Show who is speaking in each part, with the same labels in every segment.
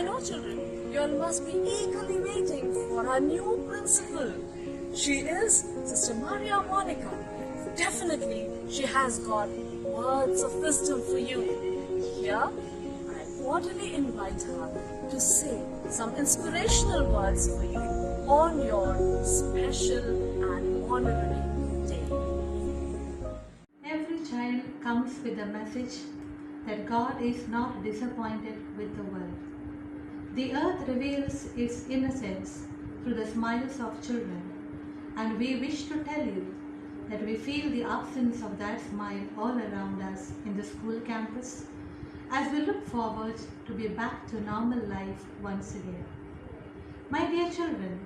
Speaker 1: I know, children, you all must be eagerly waiting for our new principal. She is Sister Maria Monica. Definitely, she has got words of wisdom for you. Here, I cordially invite her to say some inspirational words for you on your special and honorary day.
Speaker 2: Every child comes with a message that God is not disappointed with the world. The earth reveals its innocence through the smiles of children, and we wish to tell you that we feel the absence of that smile all around us in the school campus as we look forward to be back to normal life once again. My dear children,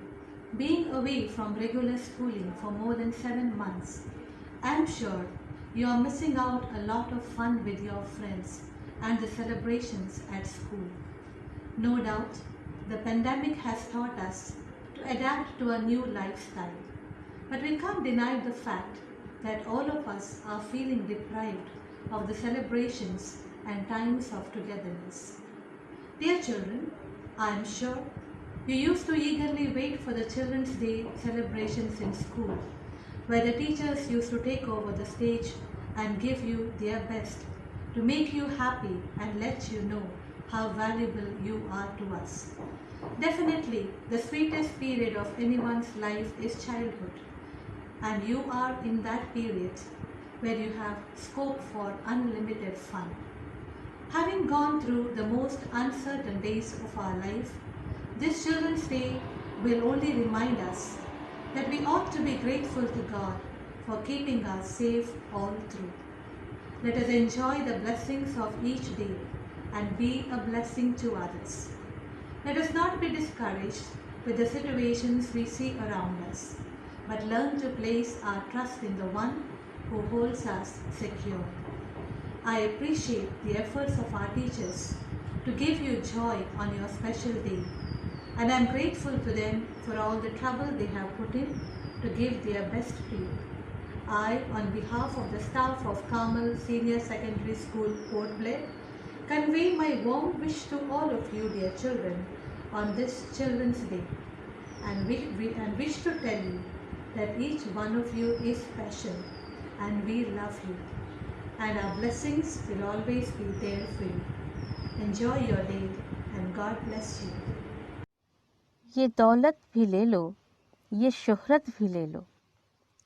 Speaker 2: being away from regular schooling for more than 7 months, I am sure you are missing out a lot of fun with your friends and the celebrations at school. No doubt, the pandemic has taught us to adapt to a new lifestyle, but we can't deny the fact that all of us are feeling deprived of the celebrations and times of togetherness. Dear children, I am sure you used to eagerly wait for the Children's Day celebrations in school, where the teachers used to take over the stage and give you their best to make you happy and let you know how valuable you are to us. Definitely, the sweetest period of anyone's life is childhood, and you are in that period where you have scope for unlimited fun. Having gone through the most uncertain days of our life, this Children's Day will only remind us that we ought to be grateful to God for keeping us safe all through. Let us enjoy the blessings of each day and be a blessing to others. Let us not be discouraged with the situations we see around us, but learn to place our trust in the one who holds us secure. I appreciate the efforts of our teachers to give you joy on your special day, and I am grateful to them for all the trouble they have put in to give their best to you. I, on behalf of the staff of Carmel Senior Secondary School, Port Blair, convey my warm wish to all of you, dear children, on this Children's Day, and wish to tell you that each one of you is special and we love you, and our blessings will always be there for you. Enjoy your day and God bless you.
Speaker 3: ये दौलत भी ले लो, ये शोहरत भी ले लो,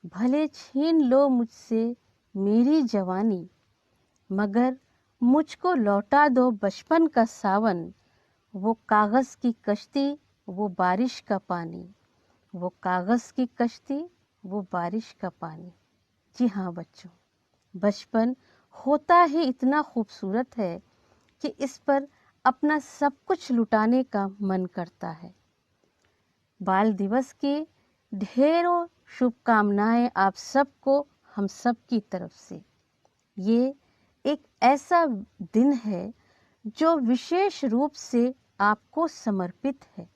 Speaker 3: भले छीन लो मुझसे मेरी जवानी, मगर मुझको लौटा दो बचपन का सावन, वो कागज़ की कश्ती, वो बारिश का पानी, वो कागज़ की कश्ती, वो बारिश का पानी। जी हाँ बच्चों, बचपन होता ही इतना खूबसूरत है कि इस पर अपना सब कुछ लुटाने का मन करता है। बाल दिवस की ढेरों शुभकामनाएं आप सबको हम सब की तरफ से। ये एक ऐसा दिन है जो विशेष रूप से आपको समर्पित है,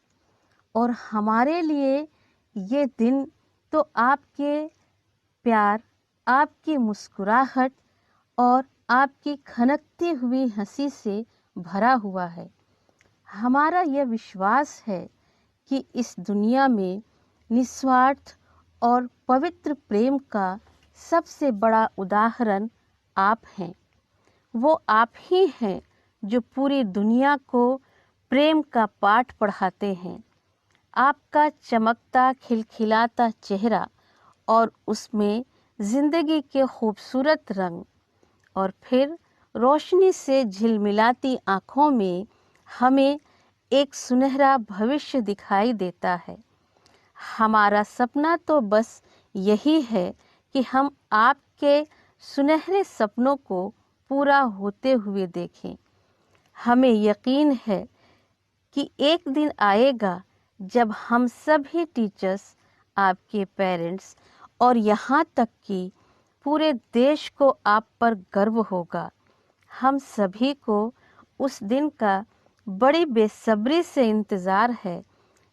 Speaker 3: और हमारे लिए ये दिन तो आपके प्यार, आपकी मुस्कुराहट और आपकी खनकती हुई हंसी से भरा हुआ है। हमारा यह विश्वास है कि इस दुनिया में निस्वार्थ और पवित्र प्रेम का सबसे बड़ा उदाहरण आप हैं। वो आप ही हैं जो पूरी दुनिया को प्रेम का पाठ पढ़ाते हैं। आपका चमकता खिलखिलाता चेहरा और उसमें ज़िंदगी के खूबसूरत रंग, और फिर रोशनी से झिलमिलाती आँखों में हमें एक सुनहरा भविष्य दिखाई देता है। हमारा सपना तो बस यही है कि हम आपके सुनहरे सपनों को पूरा होते हुए देखें। हमें यकीन है कि एक दिन आएगा जब हम सभी टीचर्स, आपके पेरेंट्स और यहाँ तक कि पूरे देश को आप पर गर्व होगा। हम सभी को उस दिन का बड़ी बेसब्री से इंतज़ार है,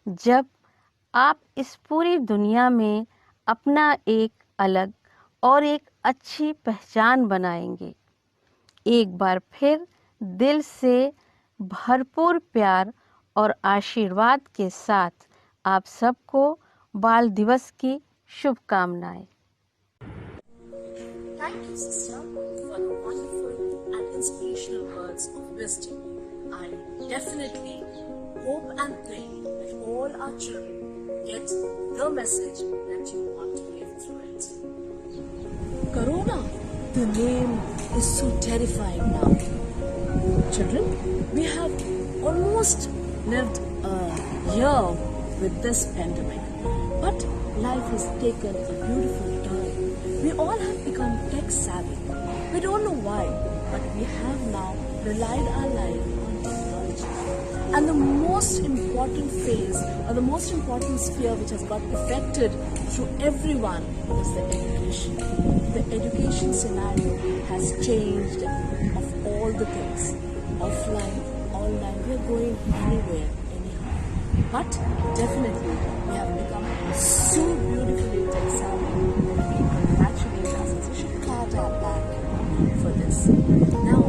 Speaker 3: जब आप इस पूरी दुनिया में अपना एक अलग और एक अच्छी पहचान बनाएंगे। एक बार फिर दिल से भरपूर प्यार और आशीर्वाद के साथ आप सबको बाल दिवस की शुभकामनाएं।
Speaker 1: Thank you, sister, for the wonderful and inspirational words of wisdom. I definitely hope and pray that all our children get the message that you want to give through it. Corona, the name is so terrifying now. Children, we have almost lived a year with this pandemic, but life has taken a beautiful turn. We all have become tech savvy. We don't know why, but we have now relied our life on technology. And the most important phase or the most important sphere which has got affected through everyone is the education. The education scenario has changed of all the things. Offline, online, we are going anywhere, anyhow. But definitely we have become so beautifully tech savvy. Congratulate us. We should pat our back for this. Now,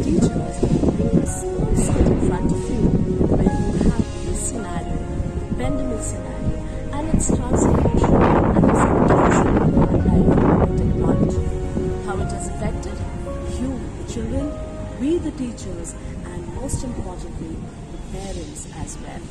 Speaker 1: teachers bring a small set in front of you where you have this scenario, the pandemic scenario, and its transformation and its inclusion in our life with technology. How it has affected you, the children, we, the teachers, and most importantly, the parents as well.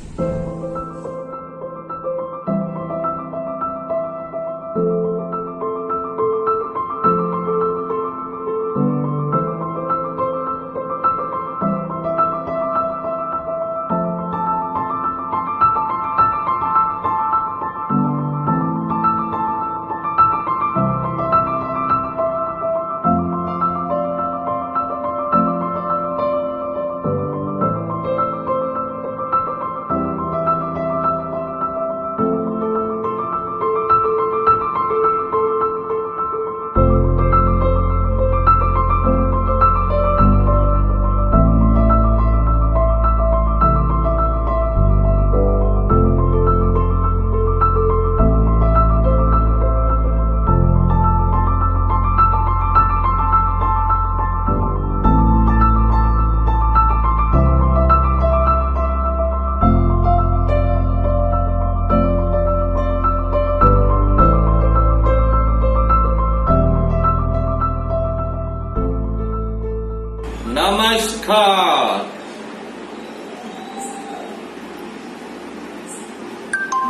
Speaker 4: नमस्कार।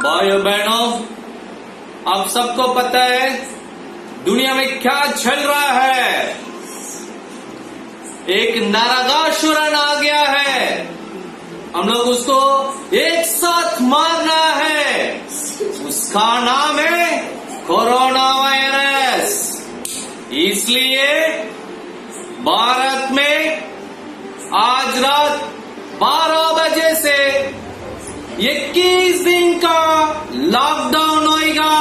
Speaker 4: भाइयों बहनों, आप सबको पता है दुनिया में क्या चल रहा है। एक नरकासुरन आ गया है, हम लोग उसको एक साथ मारना है। उसका नाम है कोरोना वायरस। इसलिए भारत में आज रात 12 बजे से 21 दिन का लॉकडाउन होएगा।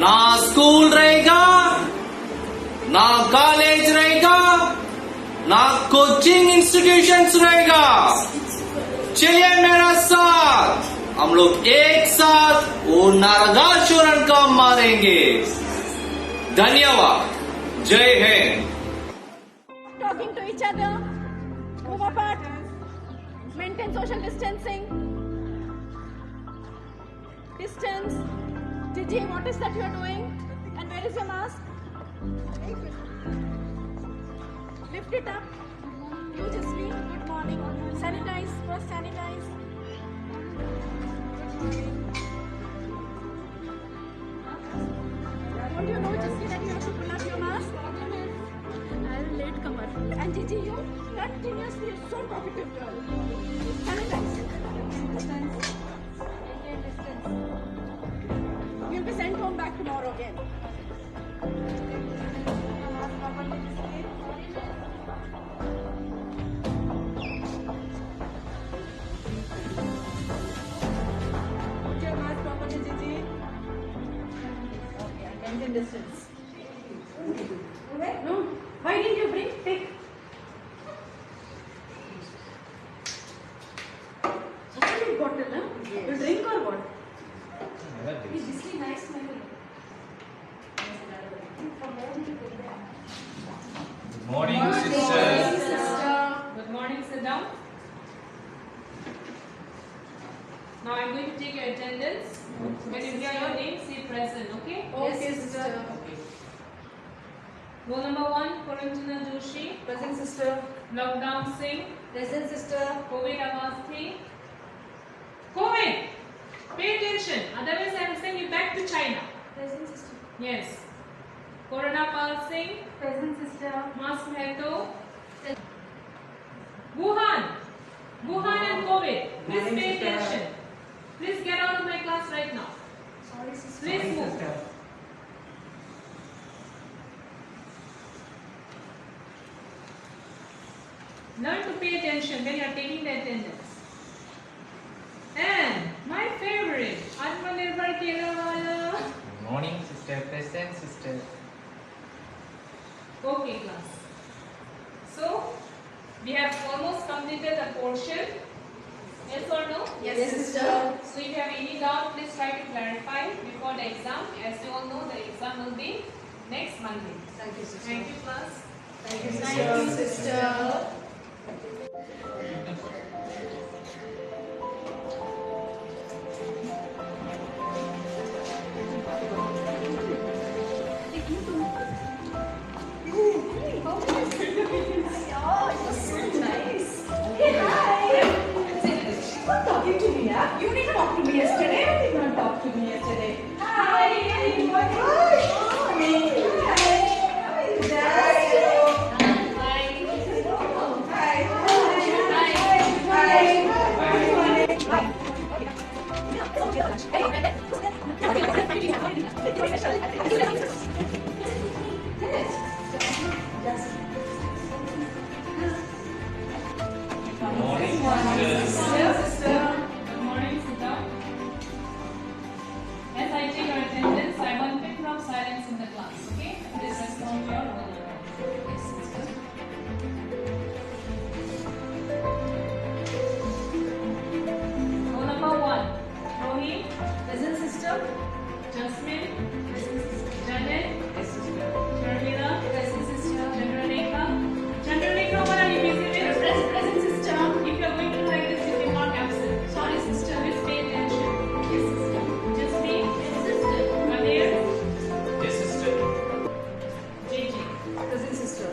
Speaker 4: ना स्कूल रहेगा, ना कॉलेज रहेगा, ना कोचिंग इंस्टीट्यूशंस रहेगा। चलिए मेरा साथ, हम लोग एक साथ वो नरकासुरन को मारेंगे। धन्यवाद। जय Hind.
Speaker 5: Talking to each other, move apart, maintain social distancing. Distance. Gigi, what is that you are doing? And where is your mask? Lift it up. You just sleep. Good morning. Sanitize. First sanitize. Don't you know, Jesse, that you have to pull up your mask? I'm late comer. And Gigi, you continuously are so talkative girl. Sanitize. Distance. Maintain distance. You'll be sent home back tomorrow again. Put your mask properly, Gigi. Okay, and maintain distance. No. Why didn't you bring? Take. Chocolate bottle, huh? Yes. You drink or what? This is nice smell.
Speaker 4: Good morning, sister.
Speaker 5: Good morning, sit down.
Speaker 6: Now I'm going to take your attendance. When you hear your name, say present, okay?
Speaker 5: Okay, sister.
Speaker 6: Roll number 1, Puranjana Joshi.
Speaker 5: Present, sister.
Speaker 6: Lockdown Singh.
Speaker 5: Present, sister.
Speaker 6: COVID Avasthi. COVID! Pay attention, otherwise I will send you back to China.
Speaker 5: Present, sister.
Speaker 6: Yes. Corona Pal Singh.
Speaker 5: Present, sister.
Speaker 6: Mask Mehto. Wuhan and COVID. Please pay attention. Please get out of my class right now.
Speaker 5: Sorry, sister.
Speaker 6: Please move. Learn to pay attention when you are taking the attendance. And my favorite, Atmanirbhar Kelawala.
Speaker 7: Morning, sister. Present, sister.
Speaker 6: Okay, class. So, we have almost completed the portion. Yes or no?
Speaker 5: Yes, sister.
Speaker 6: So, if you have any doubt, please try to clarify before the exam. As you all know, the exam will be next Monday.
Speaker 5: Thank you, sister.
Speaker 6: Thank you, class.
Speaker 5: Thank you, sister. Talking to me, yeah? You didn't talk to me yesterday. You did not talk to me yesterday. Hi. Hi.
Speaker 6: Good morning, sit down. As I take your attendance, I want bit of silence in the class, okay? This is not your role. Roll number 1. Rohi,
Speaker 5: Present, sister.
Speaker 6: Jasmine, Janet, Sharmila, Chandralekha. Chandralekha, what are you busy with?
Speaker 5: Present, sister.
Speaker 6: If you are going to do like this, you cannot absent.
Speaker 5: Sorry, sister.
Speaker 6: Please pay attention.
Speaker 5: Yes, sister.
Speaker 6: Jasmine,
Speaker 5: Yes, sister.
Speaker 6: Amir,
Speaker 7: Yes, sister.
Speaker 6: JJ.
Speaker 5: Present, sister.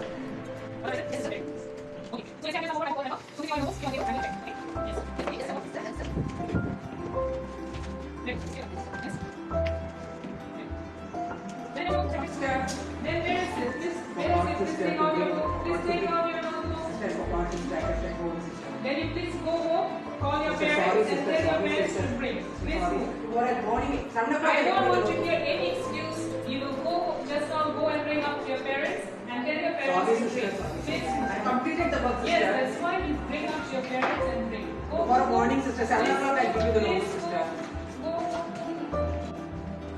Speaker 6: Then where is it? Please take out your book. Please take out your notebook. Then you please go home, call your parents and tell your parents to bring. Please move. I don't want to hear any excuse. You will go, just now go and bring up to your parents and tell your parents to bring. Please move.
Speaker 8: Completed the work,
Speaker 6: Yes,
Speaker 8: sister.
Speaker 6: that's why you bring up to your parents and bring. Go.
Speaker 8: Tomorrow morning, sister, 7 o'clock, I'll give you the
Speaker 6: Please
Speaker 8: notes, sister.
Speaker 6: Go.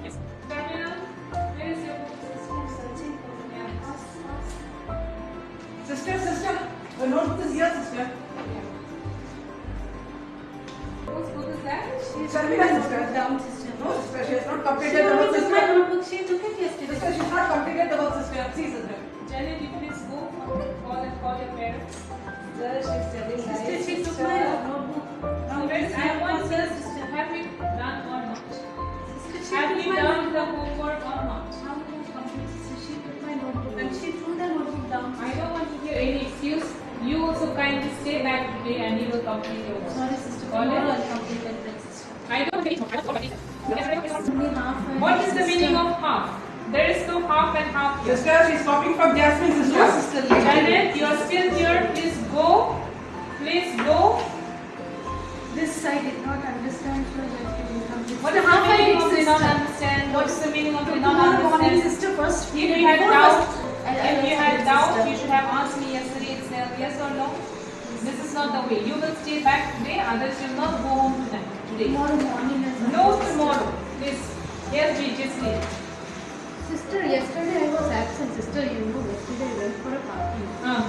Speaker 6: Yes. Daniela, where is your book?
Speaker 8: Sister, the notebook is here, sister.
Speaker 6: Whose book is that?
Speaker 8: Sharmila, sister.
Speaker 5: Down, sister.
Speaker 8: No, sister, she has not
Speaker 5: She
Speaker 8: completed the work,
Speaker 5: only took my
Speaker 8: sister.
Speaker 5: notebook. She took it yesterday.
Speaker 8: Sister, she's not completed the work, sister. See, sister.
Speaker 6: Janet, you please go. Call your parents.
Speaker 5: Sister, she took my notebook.
Speaker 6: Now, friends, I want
Speaker 5: Sister,
Speaker 6: this. Have you done or not?
Speaker 5: Sister, she
Speaker 6: Have
Speaker 5: took
Speaker 6: you
Speaker 5: my
Speaker 6: done the
Speaker 5: notebook.
Speaker 6: homework or not?
Speaker 5: How can I complete, sister? She took my notebook and she threw the notebook down.
Speaker 6: I don't want to hear any excuse. You also kindly stay back today and you will complete your work.
Speaker 5: Sorry, sister.
Speaker 6: Got it?
Speaker 5: Tomorrow I'll complete that, sister.
Speaker 6: I don't think
Speaker 5: Only half. and
Speaker 6: What is the
Speaker 5: sister.
Speaker 6: meaning of half? There is no half and half here.
Speaker 8: Sister, she's copying from Jasmine, sister.
Speaker 5: No, sister.
Speaker 6: Janet, you are still here. Please go. Please go.
Speaker 5: This I did not understand, so I have to incomplete.
Speaker 6: What is the
Speaker 5: half I
Speaker 6: meaning
Speaker 5: did,
Speaker 6: of did not
Speaker 5: sister.
Speaker 6: understand? What is the meaning of did not
Speaker 5: Tomorrow morning,
Speaker 6: understand?
Speaker 5: sister, first.
Speaker 6: If you had doubt,
Speaker 5: I'll
Speaker 6: if you had
Speaker 5: explain,
Speaker 6: doubt,
Speaker 5: sister.
Speaker 6: you should have asked me yesterday itself. Yes or no? This is not the way. You will stay back today. Others will not go home tonight. Today.
Speaker 5: Tomorrow morning as well.
Speaker 6: No tomorrow. Please. Yes, just please.
Speaker 5: Sister, yesterday I was absent. Sister, you know, yesterday I went for a party.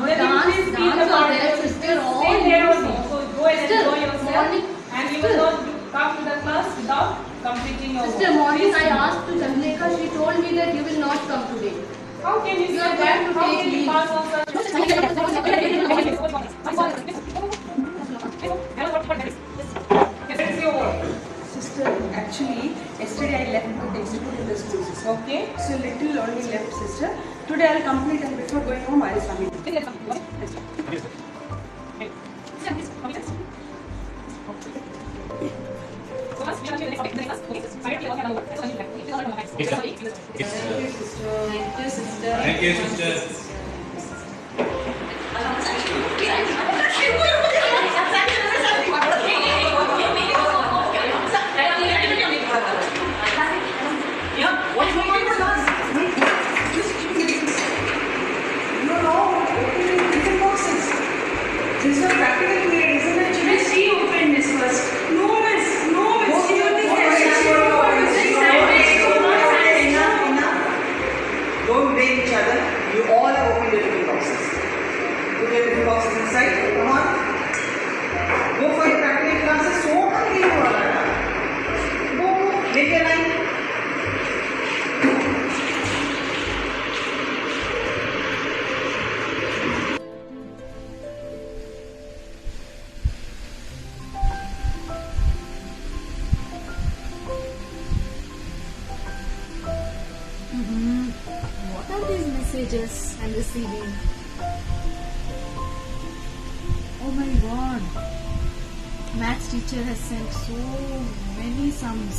Speaker 6: Then you please speak
Speaker 5: dance
Speaker 6: about
Speaker 5: are there,
Speaker 6: it.
Speaker 5: sister, all
Speaker 6: Stay there
Speaker 5: these
Speaker 6: only.
Speaker 5: songs.
Speaker 6: So go and
Speaker 5: Sister,
Speaker 6: enjoy yourself.
Speaker 5: morning,
Speaker 6: And you
Speaker 5: sister.
Speaker 6: will not come to the class without completing your
Speaker 5: Sister,
Speaker 6: work.
Speaker 5: morning
Speaker 6: Please
Speaker 5: I
Speaker 6: do.
Speaker 5: asked to Chandrika, she told me that you will not come today.
Speaker 6: How can you
Speaker 5: You
Speaker 6: say
Speaker 5: are
Speaker 6: that?
Speaker 5: going to
Speaker 6: How
Speaker 5: take
Speaker 6: can you
Speaker 5: leave.
Speaker 6: pass on such? Yes, your work.
Speaker 8: Yesterday I left the textbook in the school, sister. Okay. So little only left, sister. Today I'll complete and before going home I'll submit.
Speaker 4: Thank you, sister.
Speaker 8: This is a practical period, isn't it? Miss, she opened this first. No, miss. She opened
Speaker 9: Don't blame each other. You all have opened your different boxes. Put your different boxes inside. Come on. Go for your practical classes. So many people are there. Go. Make your line.
Speaker 1: What are these messages I'm receiving? Oh my god. Maths teacher has sent so many sums.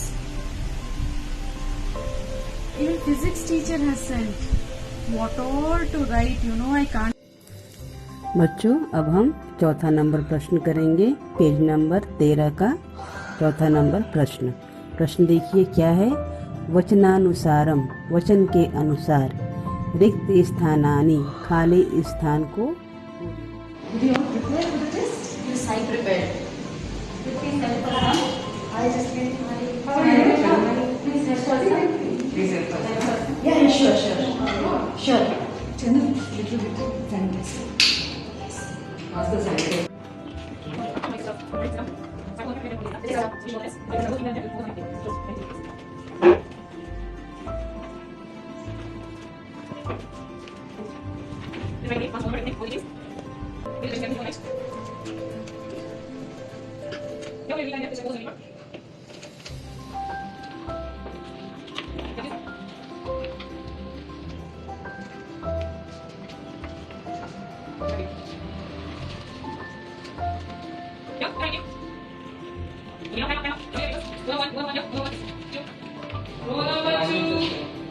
Speaker 1: Even physics teacher has sent. What all to write, I can't.
Speaker 10: बच्चों, अब हम चौथा number प्रश्न करेंगे। Page number 13 का चौथा number प्रश्न। प्रश्न देखिए क्या है। वचनानुसारम, वचन के अनुसार, रिक्त स्थानानि, खाली स्थान को।
Speaker 5: Did you all prepare for the test? Yes, I prepared. Please help us. I just get my. Please help us.
Speaker 9: Please help us.
Speaker 5: Yeah, sure. Chanu, little bit sanitize.
Speaker 9: Ask the secretary.
Speaker 6: Roll number 2.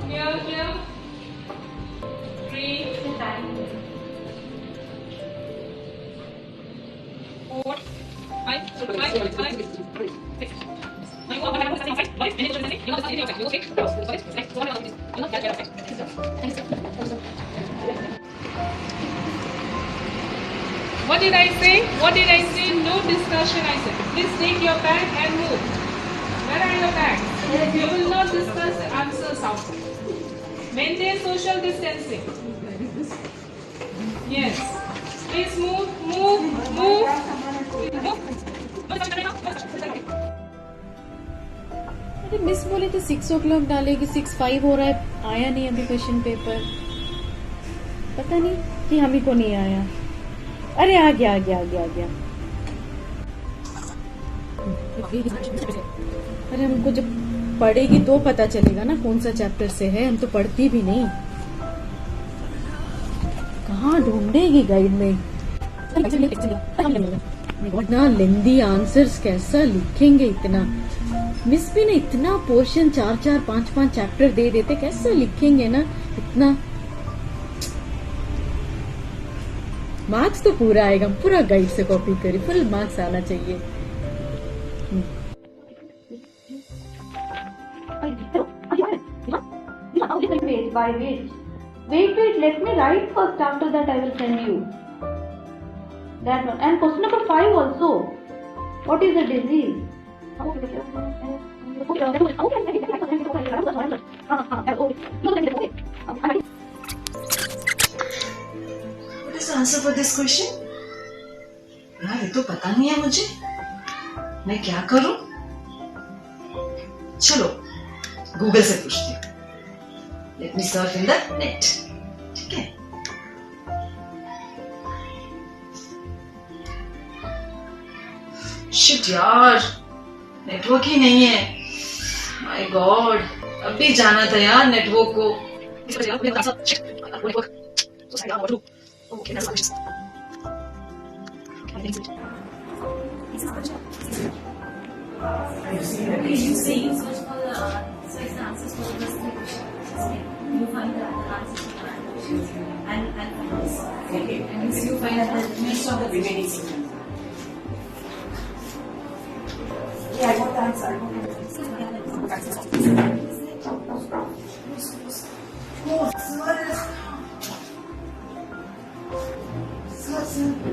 Speaker 6: Here. 3. 4. 5. 6. What did I say? No discussion, I said. Please take your bag and move. Where are your bags? You will not discuss the answers outside. Maintain social distancing. Yes. Please move.
Speaker 1: अरे miss बोले थे 6 o'clock डालेगी, 6:05 हो रहा है, आया नहीं अभी क्वेश्चन पेपर। पता नहीं कि हम ही को नहीं आया। अरे आ गया। अरे हमको जब पढ़ेगी तो पता चलेगा ना कौन सा चैप्टर से है, हम तो पढ़ती भी नहीं। कहाँ ढूंढेगी गाइड में? इतना लेंदी आंसर्स कैसा लिखेंगे इतना? मिस भी ना इतना पोर्शन 4-4, 5-5 चैप्टर दे देते, कैसे लिखेंगे ना इतना? मार्क्स तो पूरा आएगा, पूरा गाइड से कॉपी करी, फुल मार्क्स आना चाहिए।
Speaker 5: Wait, let me write first, after that I will send you. That one. And question number 5 also. What is the disease?
Speaker 8: What is the answer for this question? यार ये तो पता नहीं है मुझे, मैं क्या करूं? चलो गूगल से पूछती हूँ। Let me surf in the net. ठीक है? शिट यार, नेटवर्क ही नहीं है।
Speaker 1: माय गॉड, अब भी जाना था यार नेटवर्क को.
Speaker 8: Yeah, I got the answer.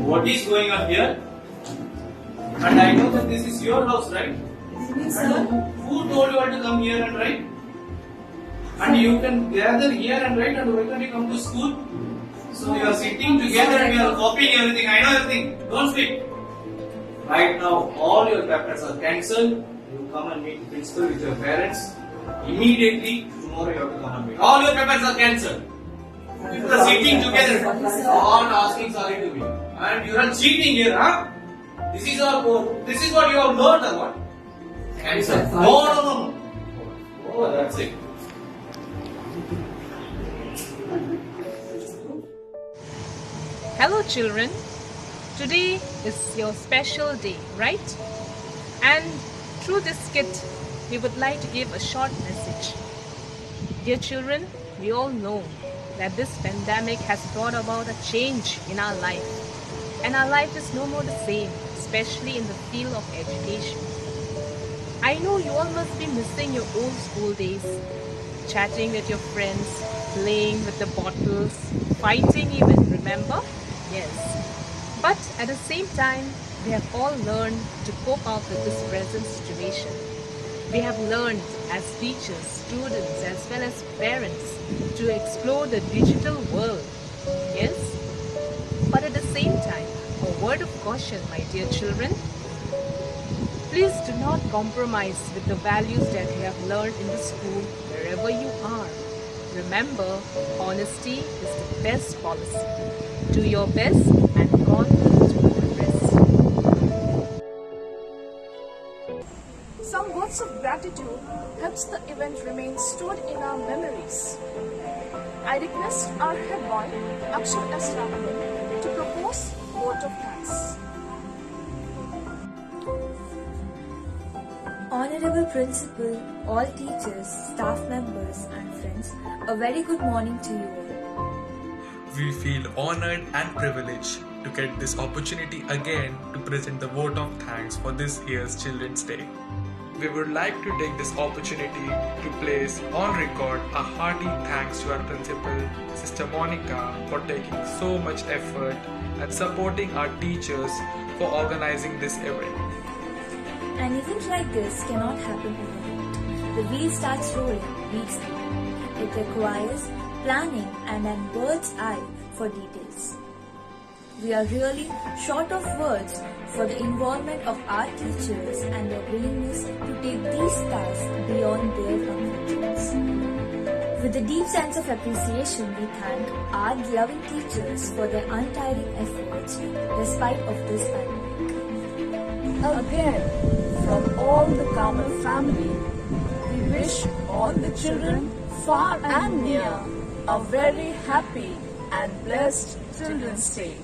Speaker 4: What is going on here? And I know that this is your house, right? And who told you all to come here and write? And you can gather here and write, and why can't you come to school? So you are sitting together and you are copying everything. I know everything. Don't speak. Right now, all your papers are cancelled. You come and meet the principal with your parents. Immediately, tomorrow you have to come and meet. All your papers are cancelled. You are sitting together, all asking sorry to me. And you are cheating here, huh? This is our board. This is what you have learned, or what? Cancel. No. Oh, that's it.
Speaker 6: Hello children, today is your special day, right? And through this skit, we would like to give a short message. Dear children, we all know that this pandemic has brought about a change in our life. And our life is no more the same, especially in the field of education. I know you all must be missing your old school days, chatting with your friends, playing with the bottles, fighting even, remember? Yes. But at the same time, we have all learned to cope up with this present situation. We have learned as teachers, students, as well as parents to explore the digital world. Yes? But at the same time, a word of caution, my dear children. Please do not compromise with the values that you have learned in the school wherever you are. Remember, honesty is the best policy. Do your best and God will do the rest.
Speaker 1: Some words of gratitude helps the event remain stored in our memories. I request our head boy, Akshar S. Ramadan, to propose vote of thanks.
Speaker 11: Honorable Principal, all teachers, staff members and friends, a very good morning to you all.
Speaker 12: We feel honored and privileged to get this opportunity again to present the vote of thanks for this year's Children's Day. We would like to take this opportunity to place on record a hearty thanks to our principal, Sister Monica, for taking so much effort and supporting our teachers for organizing this event.
Speaker 11: An event like this cannot happen overnight. The wheel starts rolling weeks ago. It requires planning and a bird's eye for details. We are really short of words for the involvement of our teachers and their willingness to take these tasks beyond their comfort. With a deep sense of appreciation, we thank our loving teachers for their untiring efforts despite of this pandemic.
Speaker 1: Again, from all the Kamal family, we wish all the children far and near a very happy and blessed Children's Day.